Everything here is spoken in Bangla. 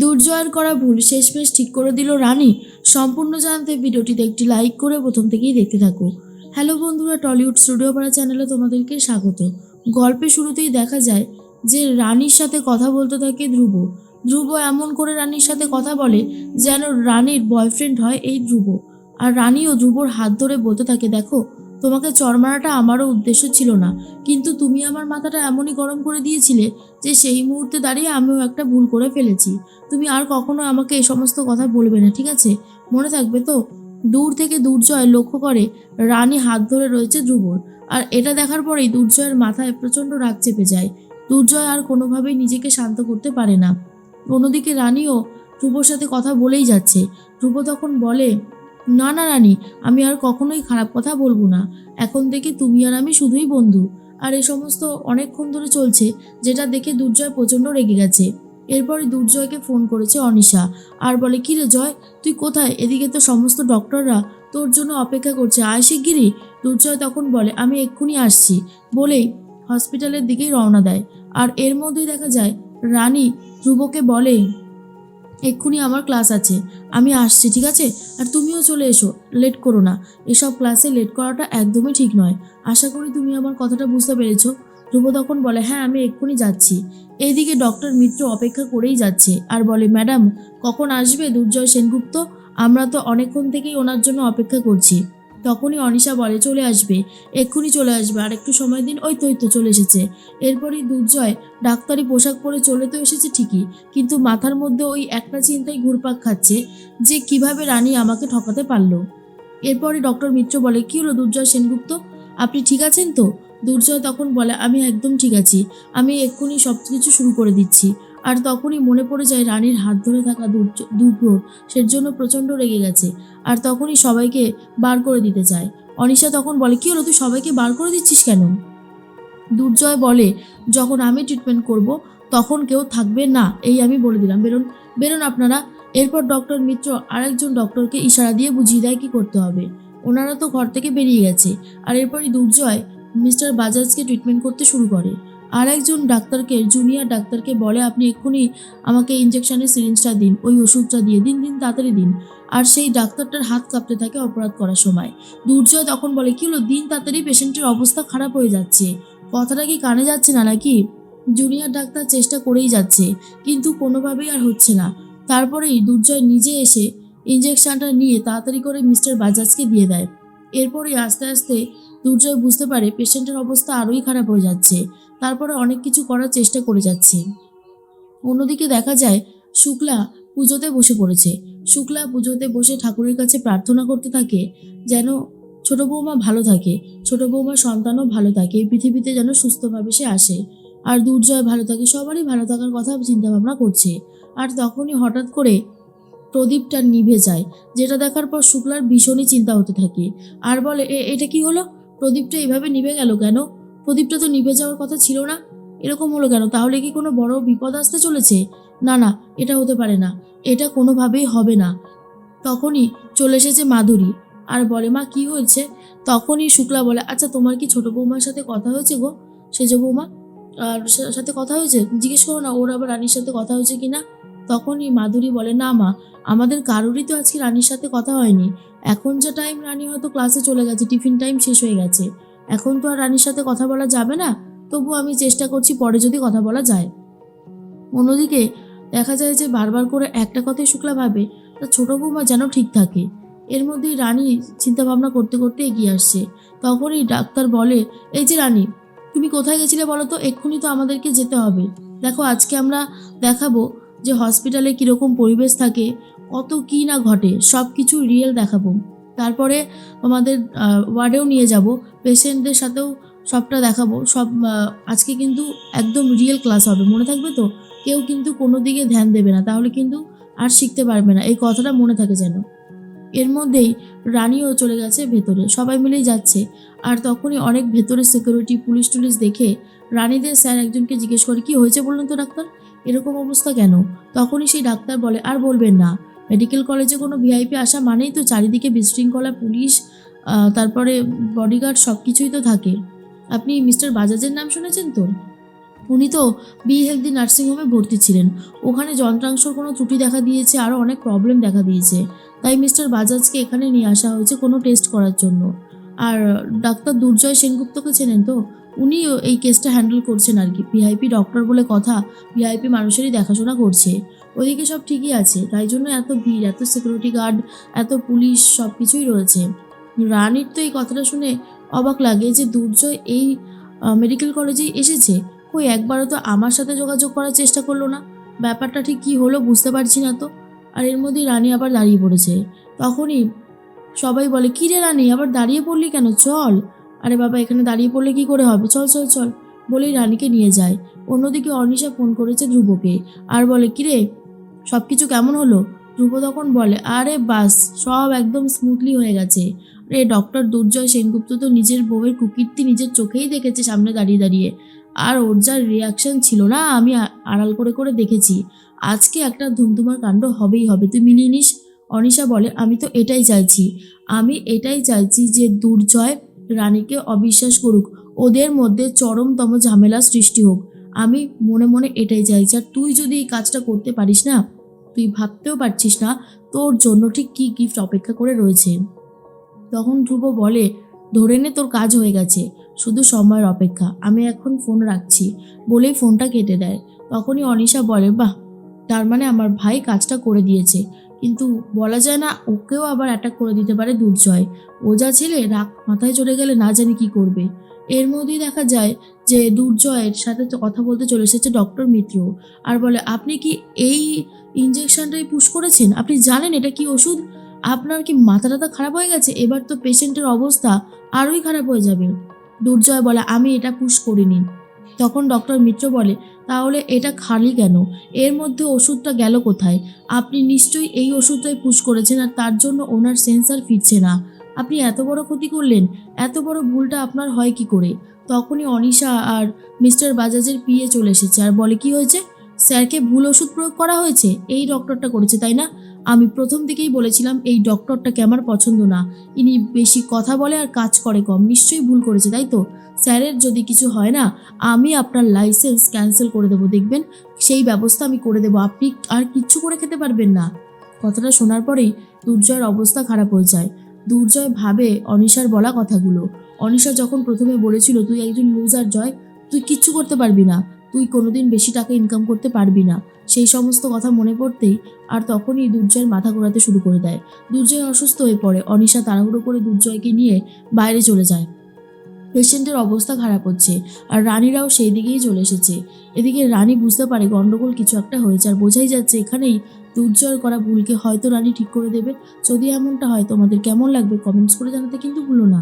দুর্জয়ের করা ভুল শেষমেশ ঠিক করে দিল রানী। সম্পূর্ণ জানতে ভিডিওটিতে একটি লাইক করে প্রথম থেকেই দেখতে থাকো। হ্যালো বন্ধুরা, টলিউড স্টুডিও পাড়া চ্যানেলে তোমাদেরকে স্বাগত। গল্পের শুরুতেই দেখা যায় যে রানীর সাথে কথা বলতে থাকে ধ্রুব। ধ্রুব এমন করে রানীর সাথে কথা বলে যেন রানীর বয়ফ্রেন্ড হয় এই ধ্রুব। আর রানীও ধ্রুবর হাত ধরে বলতে থাকে, দেখো তোমাকে চড় মারাটা আমারও উদ্দেশ্য ছিল না, কিন্তু তুমি আমার মাথাটা এমনই গরম করে দিয়েছিলে যে সেই মুহূর্তে দাঁড়িয়ে আমিও একটা ভুল করে ফেলেছি। তুমি আর কখনো আমাকে এই সমস্ত কথা বলবে না, ঠিক আছে? মনে থাকবে তো? দূর থেকে দুর্জয় লক্ষ্য করে রানী হাত ধরে রয়েছে ধ্রুবর। আর এটা দেখার পরেই দুর্জয়ের মাথায় প্রচণ্ড রাগ চেপে যায়। দুর্জয় আর কোনোভাবেই নিজেকে শান্ত করতে পারে না। অন্যদিকে রানীও ধ্রুবর সাথে কথা বলেই যাচ্ছে। ধ্রুব তখন বলে, না না রানী, আমি আর কখনোই খারাপ কথা বলবো না। এখন থেকে তুমি আর আমি শুধুই বন্ধু। আর এই সমস্ত অনেকক্ষণ ধরে চলছে, যেটা দেখে দুর্জয় প্রচণ্ড রেগে গেছে। এরপরে দুর্জয়কে ফোন করেছে অনিশা আর বলে, কি রে জয়, তুই কোথায়? এদিকে তো সমস্ত ডক্টররা তোর জন্য অপেক্ষা করছে, আয় শিগগিরই। দুর্জয় তখন বলে, আমি এক্ষুনি আসছি বলেই হসপিটালের দিকেই রওনা দেয়। আর এর মধ্যেই দেখা যায় রানী ধ্রুবকে বলে, এক্ষুনি আমার ক্লাস আছে, আমি আসছি, ঠিক আছে? আর তুমিও চলে এসো, লেট করো না। এসব ক্লাসে লেট করাটা একদমই ঠিক নয়। আশা করি তুমি আমার কথাটা বুঝতে পেরেছো। ধ্রুব তখন বলে, হ্যাঁ আমি এক্ষুনি যাচ্ছি। এইদিকে ডক্টর মিত্র অপেক্ষা করেই যাচ্ছে আর বলে, ম্যাডাম কখন আসবে দুর্জয় সেনগুপ্ত? আমরা তো অনেকক্ষণ থেকেই ওনার জন্য অপেক্ষা করছি। তখনই অনিশা বলে, চলে আসবে, এক্ষুনি চলে আসবে, আর একটু সময় দিন। ওই তো চলে এসেছে। এরপরই দুর্জয় ডাক্তারি পোশাক পরে চলে তো এসেছে ঠিকই, কিন্তু মাথার মধ্যে ওই একটা চিন্তাই ঘুরপাক খাচ্ছে যে কিভাবে রানী আমাকে ঠকাতে পারলো। এরপরে ডক্টর মিত্র বলে, কি হলো দুর্জয় সেনগুপ্ত, আপনি ঠিক আছেন তো? দুর্জয় তখন বলে, আমি একদম ঠিক আছি, আমি এক্ষুনি সব কিছু শুরু করে দিচ্ছি। আর তখনই মনে পড়ে যায় রানীর হাত ধরে থাকা দুর্গর, সের জন্য প্রচণ্ড রেগে গেছে। আর তখনই সবাইকে বার করে দিতে চায়। অনিশা তখন বলে, কি হলো, তুই সবাইকে বার করে দিচ্ছিস কেন? দুর্জয় বলে, যখন আমি ট্রিটমেন্ট করব তখন কেউ থাকবে না, এই আমি বলে দিলাম, বেরোন বেরোন আপনারা। এরপর ডক্টর মিত্র আরেকজন ডক্টরকে ইশারা দিয়ে বুঝিয়ে দেয় কি করতে হবে। ওনারা তো ঘর থেকে বেরিয়ে গেছে। আর এরপরই দুর্জয় মিস্টার বাজাজকে ট্রিটমেন্ট করতে শুরু করে। আর একজন ডাক্তারকে, জুনিয়র ডাক্তারকে বলে, আপনি এক্ষুনি আমাকে ইঞ্জেকশনের সিরিঞ্জটা দিন, ওই ওষুধটা দিয়ে দিন, তাড়াতাড়ি দিন। আর সেই ডাক্তারটার হাত কাঁপতে থাকে অপরাধ করার সময়। দুর্জয় তখন বলে, কি হলো, দিন তাড়াতাড়ি, পেশেন্টের অবস্থা খারাপ হয়ে যাচ্ছে। কথাটা কি কানে যাচ্ছে না নাকি? জুনিয়র ডাক্তার চেষ্টা করেই যাচ্ছে, কিন্তু কোনোভাবেই আর হচ্ছে না। তারপরেই দুর্জয় নিজে এসে ইঞ্জেকশনটা নিয়ে তাড়াতাড়ি করে মিস্টার বাজাজকে দিয়ে দেয়। এরপরেই আস্তে আস্তে দুর্জয় বুঝতে পারে পেশেন্টের অবস্থা আরোই খারাপ হয়ে যাচ্ছে। তারপরে অনেক কিছু করার চেষ্টা করে যাচ্ছে। অন্যদিকে দেখা যায় শুক্লা পুজোতে বসে পড়েছে। শুক্লা পুজোতে বসে ঠাকুরের কাছে প্রার্থনা করতে থাকে যেন ছোট বৌমা ভালো থাকে, ছোট বৌমার সন্তানও ভালো থাকে, এই পৃথিবীতে যেন সুস্থভাবে সে আসে, আর দুর্জয় ভালো থাকে, সবারই ভালো থাকার কথা চিন্তা ভাবনা করছে। আর তখনই হঠাৎ করে প্রদীপটা নিভে যায়, যেটা দেখার পর শুক্লার ভীষণই চিন্তা হতে থাকে। আর বলে, এটা কি হলো, প্রদীপটা এভাবে নিভে গেল কেন? প্রদীপটা তো নিভে যাওয়ার কথা ছিল না, এরকম হলো কেন? তাহলে কি কোনো বড় বিপদ আসতে চলেছে? না না, এটা হতে পারে না, এটা কোনোভাবেই হবে না। তখনই চলে এসেছে মাধুরী আর বলে, মা কি হয়েছে? তখনই শুক্লা বলে, আচ্ছা তোমার কি ছোট বৌমার সাথে কথা হয়েছে গো? সেজ বৌমা আর সাথে কথা হয়েছে, জিজ্ঞেস করো না ওর আবার রানীর সাথে কথা হয়েছে কিনা। তখনই মাধুরী বলে, না মা, আমাদের কারোরই তো আজকে রানীর সাথে কথা হয়নি। এখন যা টাইম, রানী হয়তো ক্লাসে চলে গেছে, টিফিন টাইম শেষ হয়ে গেছে, এখন তো আর রানীর সাথে কথা বলা যাবে না। তবু আমি চেষ্টা করছি পরে যদি কথা বলা যায়। অন্যদিকে দেখা যায় যে বারবার করে একটা কথাই শুক্লা ভাবে, তার ছোট বৌমা যেন ঠিক থাকে। এর মধ্যেই রানী চিন্তা ভাবনা করতে করতে এগিয়ে আসছে। তখনই ডাক্তার বলে, এই যে রানী, তুমি কোথায় গেছিলে বলো তো? এক্ষুনি তো আমাদেরকে যেতে হবে। দেখো আজকে আমরা দেখাবো যে হসপিটালে কীরকম পরিবেশ থাকে, কত কী না ঘটে, সব কিছু রিয়েল দেখাবো। তারপরে আমাদের ওয়ার্ডেও নিয়ে যাব, পেশেন্টদের সাথেও সবটা দেখাবো। সব আজকে কিন্তু একদম রিয়েল ক্লাস হবে, মনে থাকবে তো? কেউ কিন্তু কোনো দিকে ধ্যান দেবে না, তাহলে কিন্তু আর শিখতে পারবে না, এই কথাটা মনে থাকে যেন। এর মধ্যেই রানীও চলে গেছে ভেতরে, সবাই মিলেই যাচ্ছে। আর তখনই অনেক ভেতরে সিকিউরিটি পুলিশ টুলিশ দেখে রানীদের স্যার একজনকে জিজ্ঞেস করে, কি হয়েছে বলুন তো ডাক্তার, এরকম অবস্থা কেন? তখনই সেই ডাক্তার বলে, আর বলবেন না, মেডিকেল কলেজে কোনো ভিআইপি আসা মানেই তো চারিদিকে বিশৃঙ্খলা, পুলিশ, তারপরে বডিগার্ড, সব কিছুই তো থাকে। আপনি মিস্টার বাজাজের নাম শুনেছেন তো? উনি তো বি হেলদি নার্সিংহোমে ভর্তি ছিলেন। ওখানে যন্ত্রাংশের কোনো ত্রুটি দেখা দিয়েছে, আরও অনেক প্রবলেম দেখা দিয়েছে। তাই মিস্টার বাজাজকে এখানে নিয়ে আসা হয়েছে কোনো টেস্ট করার জন্য। আর ডাক্তার দুর্জয় সেনগুপ্তকে চেনেন তো? উনি এই কেসটা হ্যান্ডেল করছেন আর কি। ভিআইপি ডক্টর বলে কথা, ভিআইপি মানুষেরই দেখাশোনা করছে। ওইদিকে সব ঠিকই আছে, তাই জন্য এত ভিড়, এত সিকিউরিটি গার্ড, এত পুলিশ সব কিছুই রয়েছে। রানীর তো এই কথাটা শুনে অবাক লাগে যে দুর্জয় এই মেডিকেল কলেজেই এসেছে। কই একবারও তো আমার সাথে যোগাযোগ করার চেষ্টা করলো না। ব্যাপারটা ঠিক কী হলো বুঝতে পারছি না তো। আর এর মধ্যেই রানী আবার দাঁড়িয়ে পড়েছে। তখনই সবাই বলে, কী রে রানী, আবার দাঁড়িয়ে পড়লি কেন? চল। আরে বাবা, এখানে দাঁড়িয়ে পড়লে কী করে হবে, চল চল চল বলেই রানীকে নিয়ে যায়। অন্যদিকে অনিশা ফোন করেছে ধ্রুবকে আর বলে, কিরে সব কিছু কেমন হলো? ধ্রুব তখন বলে, আরে বাস, সব একদম স্মুথলি হয়ে গেছে। রে ডক্টর দুর্জয় সেনগুপ্ত তো নিজের বউয়ের কুকীর্তি নিজের চোখেই দেখেছে সামনে দাঁড়িয়ে দাঁড়িয়ে। আর ওর যা রিয়াকশন ছিল না, আমি আড়াল করে করে দেখেছি। আজকে একটা ধুমধুমার কাণ্ড হবেই হবে, তুই মিলিয়ে নিস। অনিশা বলে, আমি তো এটাই চাইছি। আমি এটাই চাইছি যে দুর্জয় রানীকে অবিশ্বাস করুক, ওদের মধ্যে চরমতম ঝামেলা সৃষ্টি হোক। আমি মনে মনে এটাই চাইছি। আর তুই যদি এই কাজটা করতে পারিস না, তুই ভাবতেও পারছিস না তোর জন্য ঠিক কী গিফট অপেক্ষা করে রয়েছে। তখন ধ্রুব বলে, ধরে নে তোর কাজ হয়ে গেছে, শুধু সময়ের অপেক্ষা, আমি এখন ফোন রাখছি বলেই ফোনটা কেটে দেয়। তখনই অনিশা বলে, বাহ, তার মানে আমার ভাই কাজটা করে দিয়েছে। কিন্তু বলা যায় না, ওকেও আবার অ্যাটাক করে দিতে পারে দুর্জয়। ও যা ছেলে, রাগ মাথায় চড়ে গেলে না জানি কি করবে। এর মধ্যেই দেখা যায় যে দুর্জয়ের সাথে তো কথা বলতে চলে এসেছে ডক্টর মিত্র আর বলে, আপনি কি এই ইঞ্জেকশনটাই পুশ করেছেন? আপনি জানেন এটা কি ওষুধ? আপনার কি মাথা টাথা খারাপ হয়ে গেছে? এবার তো পেশেন্টের অবস্থা আরোই খারাপ হয়ে যাবে। দুর্জয় বলে, আমি এটা পুশ করিনি। তখন ডক্টর মিত্র বলে, তাহলে এটা খালি কেন? এর মধ্যে ওষুধটা গেল কোথায়? আপনি নিশ্চয়ই এই ওষুধটাই পুশ করেছেন, আর তার জন্য ওনার সেন্সার ফিরছে না। আপনি এত বড় ক্ষতি করলেন, এত বড় ভুলটা আপনার হয় কি করে? তখনই অনিশা আর মিস্টার বাজাজের পিএ চলে এসেছে আর বলে, কি হয়েছে? স্যারকে ভুল ওষুধ প্রয়োগ করা হয়েছে, এই ডক্টরটা করেছে তাই না? আমি প্রথম থেকেই বলেছিলাম এই ডক্টরটাকে আমার পছন্দ না। ইনি বেশি কথা বলে আর কাজ করে কম, নিশ্চয়ই ভুল করেছে তাই তো? স্যারের যদি কিছু হয় না, আমি আপনার লাইসেন্স ক্যান্সেল করে দেবো, দেখবেন সেই ব্যবস্থা আমি করে দেবো, আপনি আর কিচ্ছু করে খেতে পারবেন না। কথাটা শোনার পরেই দুর্জয়ের অবস্থা খারাপ হয়ে যায়। দুর্জয় ভাবে অনিশার বলা কথাগুলো। অনিশা যখন প্রথমে বলেছিল, তুই একজন লুজার জয়, তুই কিচ্ছু করতে পারবি না, তুই কোনোদিন বেশি টাকা ইনকাম করতে পারবি না, সেই সমস্ত কথা মনে পড়তেই আর তখনই দুর্জয়ের মাথা ঘোরাতে শুরু করে দেয়। দুর্জয় অসুস্থ হয়ে পড়ে। অনিশা তাড়াহুড়ো করে দুর্জয়কে নিয়ে বাইরে চলে যায়। পেশেন্টের অবস্থা খারাপ হচ্ছে আর রানীরাও সেই দিকেই চলে এসেছে। এদিকে রানী বুঝতে পারে গন্ডগোল কিছু একটা হয়েছে আর বোঝাই যাচ্ছে এখানেই দুর্জয়ের করা ভুলকে হয়তো রানী ঠিক করে দেবে। যদি এমনটা হয় তোমাদের কেমন লাগবে কমেন্টস করে জানাতে কিন্তু ভুলো না।